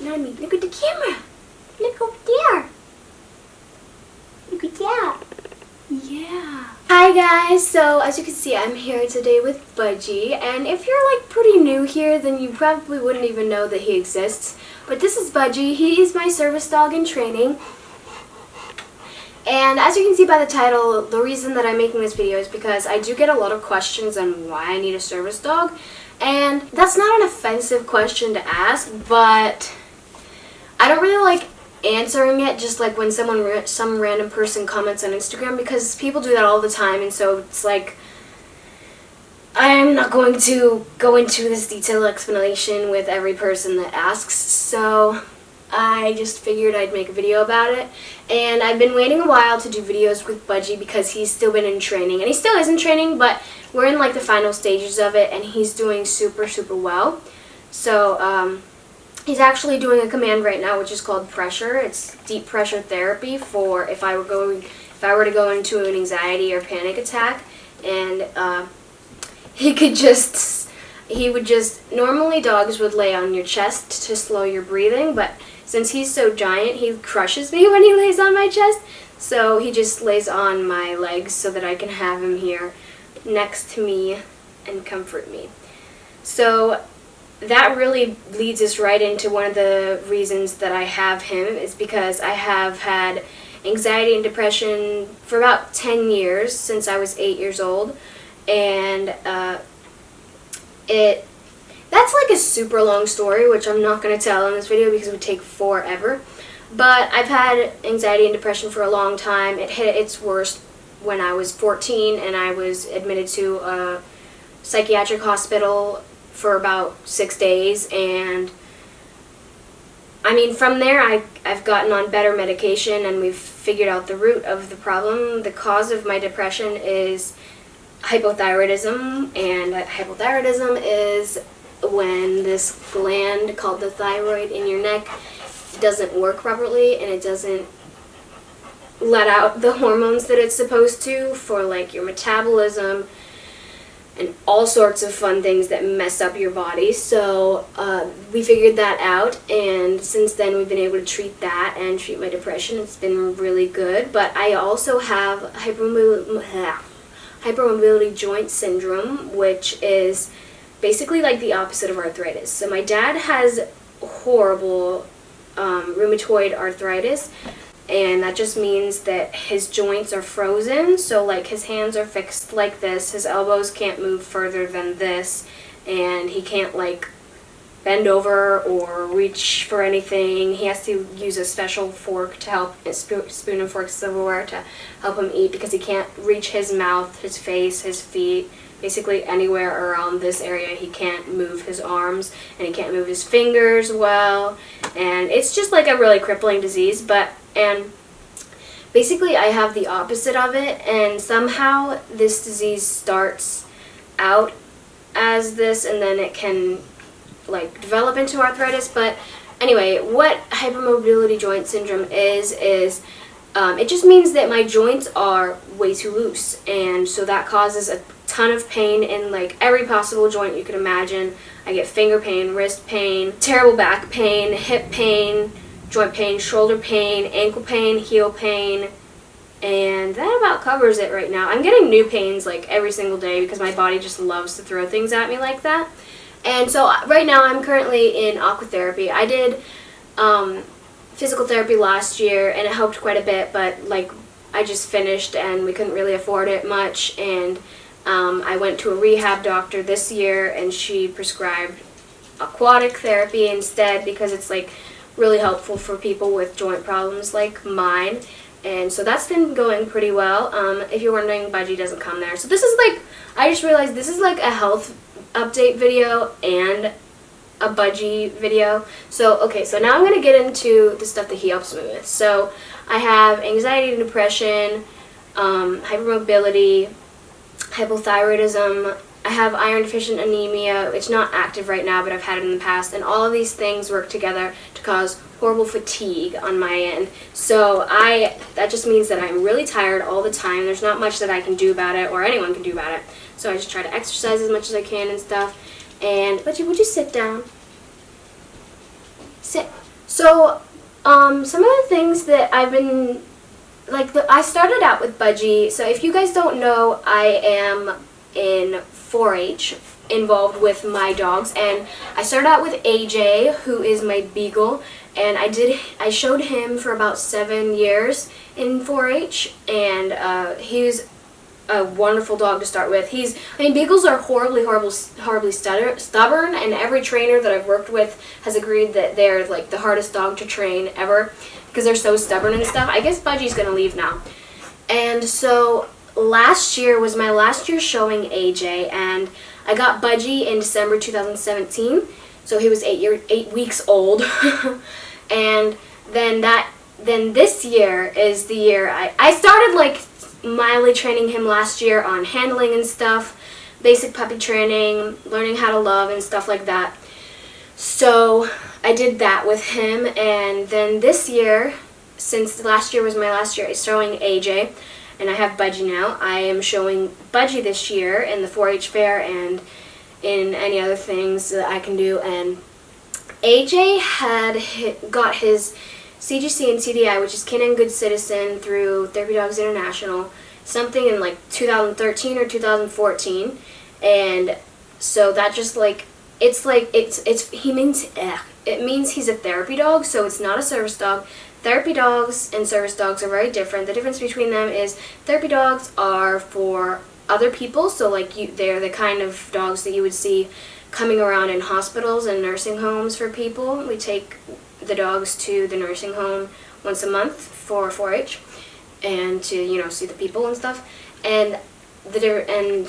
behind me. Look at the camera. Look over there. Look at that. Yeah. Hi guys, so as you can see, I'm here today with Budjee, and if you're like pretty new here, then you probably wouldn't even know that he exists. But this is Budjee. He is my service dog in training. And as you can see by the title, the reason that I'm making this video is because I do get a lot of questions on why I need a service dog. And that's not an offensive question to ask, but I don't really like answering it just like when some random person comments on Instagram, because people do that all the time, and so it's like I'm not going to go into this detailed explanation with every person that asks, so I just figured I'd make a video about it. And I've been waiting a while to do videos with Budjee because he's still been in training, and he still is in training, but we're in like the final stages of it, and he's doing super well. So he's actually doing a command right now which is called pressure. It's deep pressure therapy for if I were to go into an anxiety or panic attack, and he would just normally dogs would lay on your chest to slow your breathing, but since he's so giant, he crushes me when he lays on my chest. So he just lays on my legs so that I can have him here next to me and comfort me. So that really leads us right into one of the reasons that I have him, is because I have had anxiety and depression for about 10 years, since I was 8 years old. And that's like a super long story, which I'm not going to tell in this video because it would take forever. But I've had anxiety and depression for a long time. It hit its worst when I was 14, and I was admitted to a psychiatric hospital for about 6 days. And I mean, from there I've gotten on better medication, and we've figured out the root of the problem. The cause of my depression is hypothyroidism, and hypothyroidism is when this gland called the thyroid in your neck doesn't work properly, and it doesn't let out the hormones that it's supposed to for like your metabolism and all sorts of fun things that mess up your body. So we figured that out, and since then we've been able to treat that and treat my depression. It's been really good. But I also have hypermobility joint syndrome, which is basically like the opposite of arthritis. So my dad has horrible rheumatoid arthritis, and that just means that his joints are frozen. So like his hands are fixed like this, his elbows can't move further than this, and he can't like bend over or reach for anything. He has to use a special fork to help, spoon and fork silverware to help him eat, because he can't reach his mouth, his face, his feet, basically anywhere around this area. He can't move his arms, and he can't move his fingers well, and it's just like a really crippling disease. And basically I have the opposite of it, and somehow this disease starts out as this, and then it can like develop into arthritis. But anyway, what hypermobility joint syndrome is it just means that my joints are way too loose, and so that causes a ton of pain in like every possible joint you can imagine. I get finger pain, wrist pain, terrible back pain, hip pain, joint pain, shoulder pain, ankle pain, heel pain, and that about covers it right now. I'm getting new pains like every single day because my body just loves to throw things at me like that. And so right now I'm currently in aquatherapy. I did physical therapy last year, and it helped quite a bit, but like I just finished and we couldn't really afford it much, and I went to a rehab doctor this year, and she prescribed aquatic therapy instead, because it's like really helpful for people with joint problems like mine. And so that's been going pretty well. If you're wondering, Budjee doesn't come there. So this is like, I just realized this is like a health update video and a Budjee video. So okay, so now I'm going to get into the stuff that he helps me with. So I have anxiety and depression, hypermobility, hypothyroidism. I have iron deficient anemia. It's not active right now, but I've had it in the past, and all of these things work together to cause horrible fatigue on my end. So that just means that I'm really tired all the time. There's not much that I can do about it, or anyone can do about it. So I just try to exercise as much as I can and stuff. And Budjee, would you sit down? Sit. So, some of the things that I've been, I started out with Budjee. So if you guys don't know, I am in 4-H, involved with my dogs, and I started out with AJ, who is my beagle, and I showed him for about 7 years in 4-H, and he was a wonderful dog to start with. Beagles are horribly stubborn, and every trainer that I've worked with has agreed that they're like the hardest dog to train ever because they're so stubborn and stuff. I guess Budgie's gonna leave now. And so last year was my last year showing AJ, and I got Budjee in December 2017, so he was 8 weeks old. And then this year is the year I started like mildly training him last year on handling and stuff, basic puppy training, learning how to love and stuff like that. So I did that with him, and then this year, since last year was my last year showing AJ, and I have Budjee now, I am showing Budjee this year in the 4-H fair and in any other things that I can do. And AJ got his CGC and CDI, which is Canine Good Citizen, through Therapy Dogs International, something in like 2013 or 2014, and so that just like it means he's a therapy dog, so it's not a service dog. Therapy dogs and service dogs are very different. The difference between them is therapy dogs are for other people, so they're the kind of dogs that you would see coming around in hospitals and nursing homes for people. We take the dogs to the nursing home once a month for 4-H and to see the people and stuff. And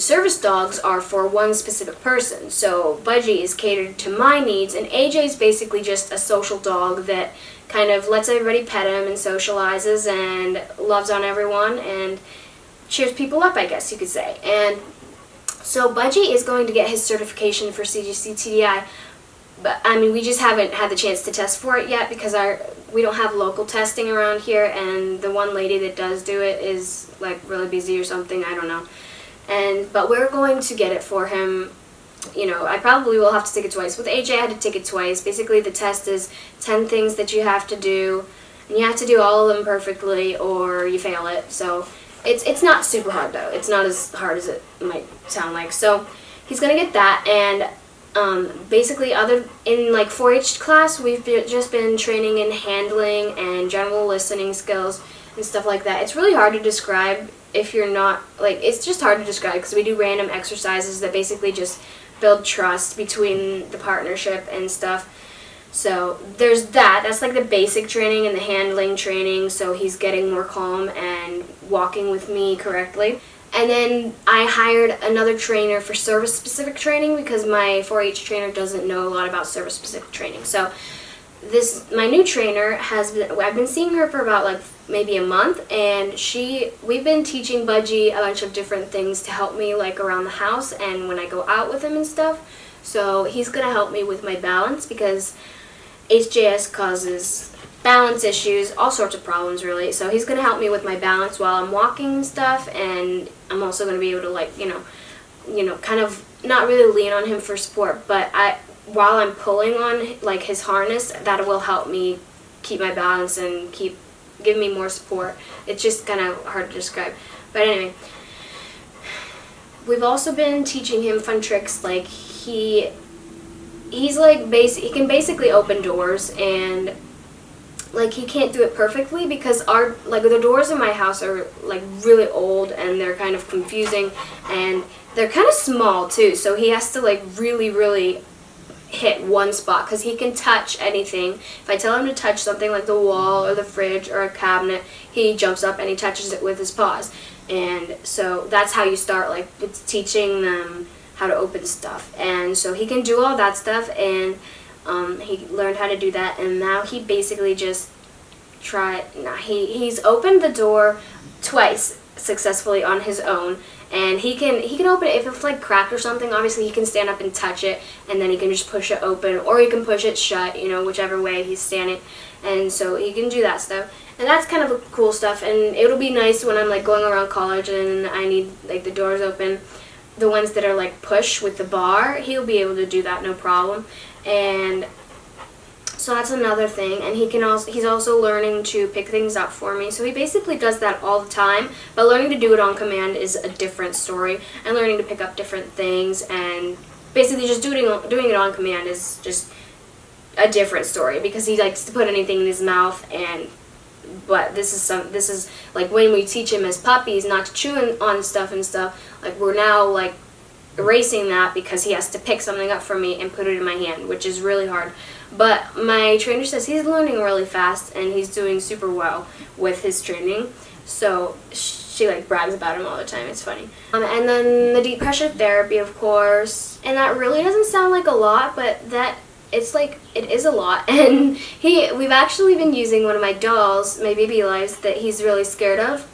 service dogs are for one specific person. So Budjee is catered to my needs, and AJ is basically just a social dog that kind of lets everybody pet him and socializes and loves on everyone and cheers people up, I guess you could say. And so Budjee is going to get his certification for CGC TDI, but we just haven't had the chance to test for it yet because we don't have local testing around here, and the one lady that does do it is like really busy or something, I don't know. But we're going to get it for him. I probably will have to take it twice. With AJ, I had to take it twice. Basically, the test is 10 things that you have to do, and you have to do all of them perfectly or you fail it. So it's not super hard though. It's not as hard as it might sound like. So he's gonna get that, and basically in 4-H class, we've just been training in handling and general listening skills and stuff like that. It's really hard to describe if you're not, it's just hard to describe because we do random exercises that basically just build trust between the partnership and stuff. So there's that's like the basic training and the handling training, so he's getting more calm and walking with me correctly. And then I hired another trainer for service-specific training because my 4-H trainer doesn't know a lot about service-specific training. So my new trainer I've been seeing her for about maybe a month, and we've been teaching Budjee a bunch of different things to help me around the house and when I go out with him and stuff. So he's gonna help me with my balance because HJS causes balance issues, all sorts of problems really. So he's gonna help me with my balance while I'm walking and stuff, and I'm also gonna be able to kind of not really lean on him for support, but while I'm pulling on his harness, that will help me keep my balance and give me more support. It's just kind of hard to describe. But anyway, we've also been teaching him fun tricks. He can basically open doors, and he can't do it perfectly because the doors in my house are really old and they're kind of confusing, and they're kind of small too, so he has to really hit one spot because he can touch anything. If I tell him to touch something like the wall or the fridge or a cabinet, he jumps up and he touches it with his paws. And so that's how you start with teaching them how to open stuff. And so he can do all that stuff, and he learned how to do that, and now he basically just he's opened the door twice successfully on his own, and he can open it if it's cracked or something. Obviously he can stand up and touch it, and then he can just push it open, or he can push it shut, whichever way he's standing. And so he can do that stuff, and that's kind of cool stuff. And it'll be nice when I'm going around college and I need the doors open, the ones that are push with the bar, he'll be able to do that no problem. And so So that's another thing, and he's also learning to pick things up for me. So he basically does that all the time, but learning to do it on command is a different story, and learning to pick up different things and basically just doing it on command is just a different story, because he likes to put anything in his mouth. But this is like when we teach him as puppies not to chew on stuff and stuff, like we're now like erasing that because he has to pick something up from me and put it in my hand, which is really hard. But my trainer says he's learning really fast and he's doing super well with his training. So she like brags about him all the time. It's funny. And then the deep pressure therapy, of course. And that really doesn't sound like a lot, but it's like, it is a lot. And we've actually been using one of my dolls, my baby lives, that he's really scared of,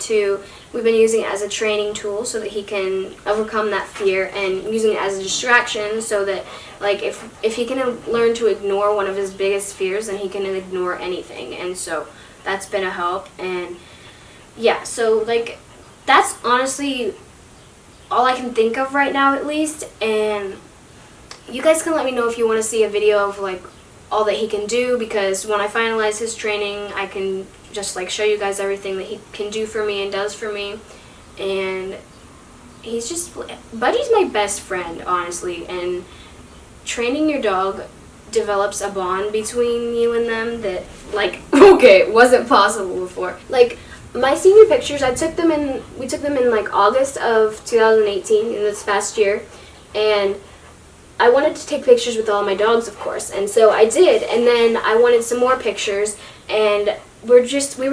we've been using it as a training tool so that he can overcome that fear, and using it as a distraction so that, like, if he can learn to ignore one of his biggest fears, then he can ignore anything. And so that's been a help. And yeah, so like that's honestly all I can think of right now, at least. And you guys can let me know if you want to see a video of like all that he can do, because when I finalize his training, I can just like show you guys everything that he can do for me and does for me. And he's just, Budgie's my best friend, honestly, and training your dog develops a bond between you and them that, like, okay, wasn't possible before. Like, my senior pictures, we took them in like August of 2018, in this past year, and I wanted to take pictures with all my dogs, of course, and so I did. And then I wanted some more pictures, and we were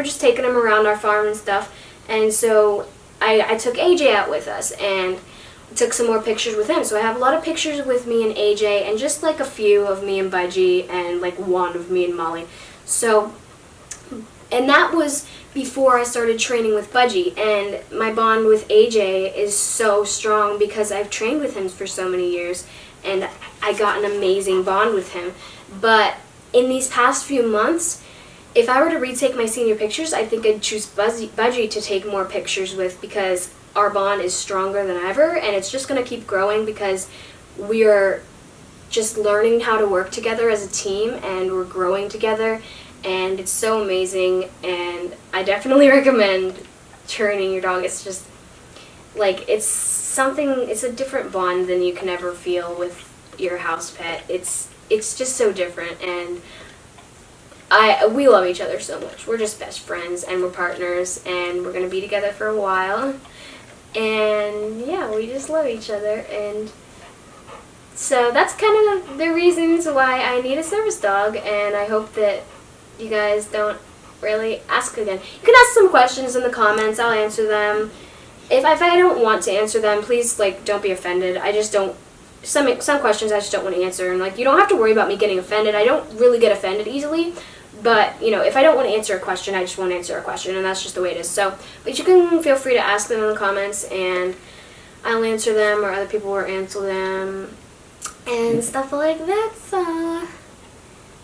just taking them around our farm and stuff. And so I took AJ out with us and took some more pictures with him. So I have a lot of pictures with me and AJ, and just like a few of me and Budgie, and like one of me and Molly. So, and that was before I started training with Budgie, and my bond with AJ is so strong because I've trained with him for so many years, and I got an amazing bond with him. But in these past few months, if I were to retake my senior pictures, I think I'd choose Budgie to take more pictures with, because our bond is stronger than ever, and it's just going to keep growing because we are just learning how to work together as a team, and we're growing together, and it's so amazing. And I definitely recommend training your dog. It's just like, it's a different bond than you can ever feel with your house pet. It's just so different, and we love each other so much. We're just best friends, and we're partners, and we're going to be together for a while. And yeah, we just love each other. And so that's kind of the reasons why I need a service dog, and I hope that you guys don't really ask again. You can ask some questions in the comments. I'll answer them. If I don't want to answer them, please, like, don't be offended. I just don't, some questions I just don't want to answer. And, like, you don't have to worry about me getting offended. I don't really get offended easily. But, you know, if I don't want to answer a question, I just won't answer a question, and that's just the way it is. So, but you can feel free to ask them in the comments, and I'll answer them, or other people will answer them, and stuff like that.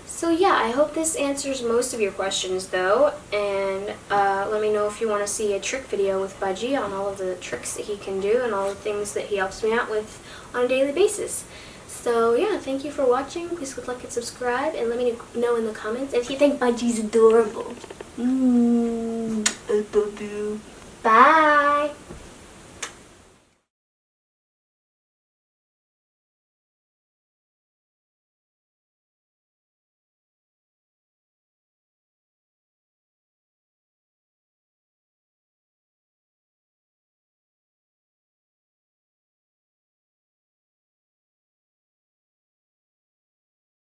So yeah, I hope this answers most of your questions, though, and let me know if you want to see a trick video with Budgie on all of the tricks that he can do and all the things that he helps me out with on a daily basis. So yeah, thank you for watching. Please click like and subscribe, and let me know in the comments if you think Budgie's adorable. I love you. Bye!